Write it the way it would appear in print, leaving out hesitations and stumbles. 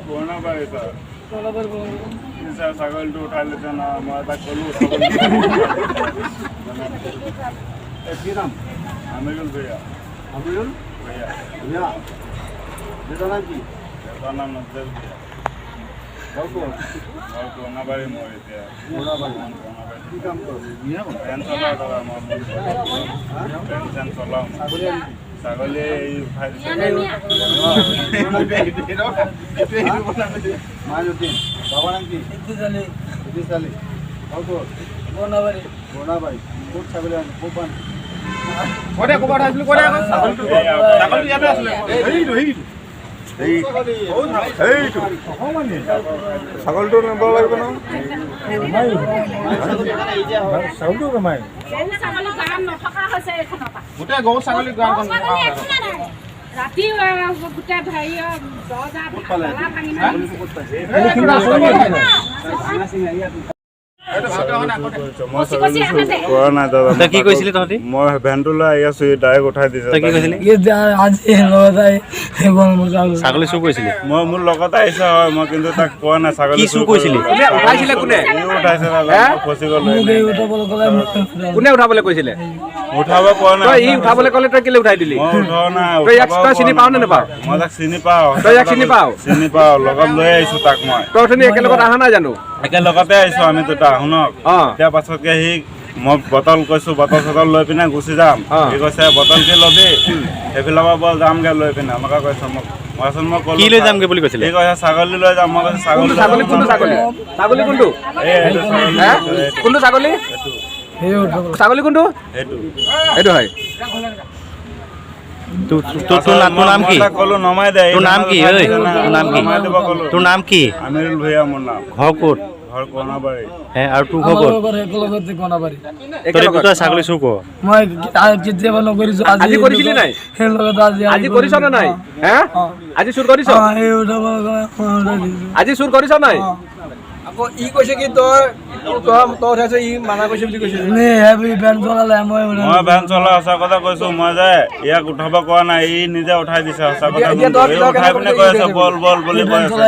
পুৰণা বাৰী ছাৰ ছাগলীটো উঠাই লৈছে না মই তাক ক'লোঁ কি নাম? আমিৰুল ভূঞা আমিৰুল ভূঞা ভূঞা। দেউতাৰ নাম কি? দেউতাৰ নাম নজৰ ভূঞা। ঘৰ পুৰণা বাৰী মোৰ এতিয়া কি কাম কৰে? ফেন চলাওঁ দাদা মই ফেন চেন চলাওঁ ছাগলী এই উঠাই দিছে মাইনুদ্দিন। বাবার নাম কি? ইদ্রিস আলী। ঘর বর্ণাবাড়ি। ক'ত ছাগলী আনে? ক'ত পান? ছাগলীটো নিব লাগিব ন গোটেই গৰু ছাগলী ৰাতি গোটেই ভাই কৰা নাই দাদা। কি কৈছিলি তহঁতি? মই ভেনটো লৈ আহি আছো, ডাইৰেক্ট উঠাই দিছে। তই কি কৈছিলি? ছাগলী চুৰ কৰিছিলি? মই মোৰ লগত আহিছে হয়, মই কিন্তু তাক কোৱা নাই ছাগলী কি চুৰ কৰিছিলি? উঠাইছিলে কোনে? উঠাইছে দাদা, ফচি গ'লো। কোনে উঠাবলৈ কৈছিলে? উঠাব পোৱা নাই। তই ই উঠাবলৈ ক'লে তই কেলে উঠাই দিলি? মই উঠাব নাই। তই ইয়াক তই চিনি পাৱ নে নাপাৱ? মই তাক চিনি পাওঁ। তই ইয়াক চিনি পাৱ? চিনি পাওঁ, লগত লৈ আহিছো তাক মই। তই অথনি একেলগত অহা নাই জানো? একেলগতে আহিছো আমি দুটা শুনক। তাৰ পাছতকে সি মই বটল কৈছো, বটল চটল লৈ পিনে গুচি যাম। সি কৈছে বটল কি ল'বি? সেইফালৰ পৰা বল যামগে লৈ পিনে আমাকে কৈছে। মই কি লৈ যামগে বুলি কৈছিলে? সি কৈছে ছাগলী লৈ যাম। মই কৈছো ছাগলী কোনটো ছাগলী? ছাগলী কোনটো? কোনটো ছাগলী? ছাগলী কোনটো? এইটো হয়। তোৰ নাম কি? ক'লো নমাই দে। তোৰ নাম কি? তোৰ নাম কি? আমিৰুল ভূঞা মোৰ নাম। ঘৰ ক'ত? ঘৰ কণাবাৰী। আৰু তোৰ ঘৰ ক'ত? তই ছাগলী চুৰ কৰ? মই কেতিয়াবা নকৰিছো, আজি কৰিছিলি নাই? আজি কৰিছ নে নাই? আজি চুৰ কৰিছ? আজি চুৰ কৰিছ নাই? আকৌ ই কৈছে কি তই উঠাইছ, ই মানা কৈছে বুলি কৈছে। মই ভেন চলা সঁচা কথা কৈছো। মই যে ইয়াক উঠাব কোৱা নাই, ই নিজে উঠাই দিছে। সঁচা কথা উঠাই পিনে কৈ আছে বল বল বুলি কৈ আছে।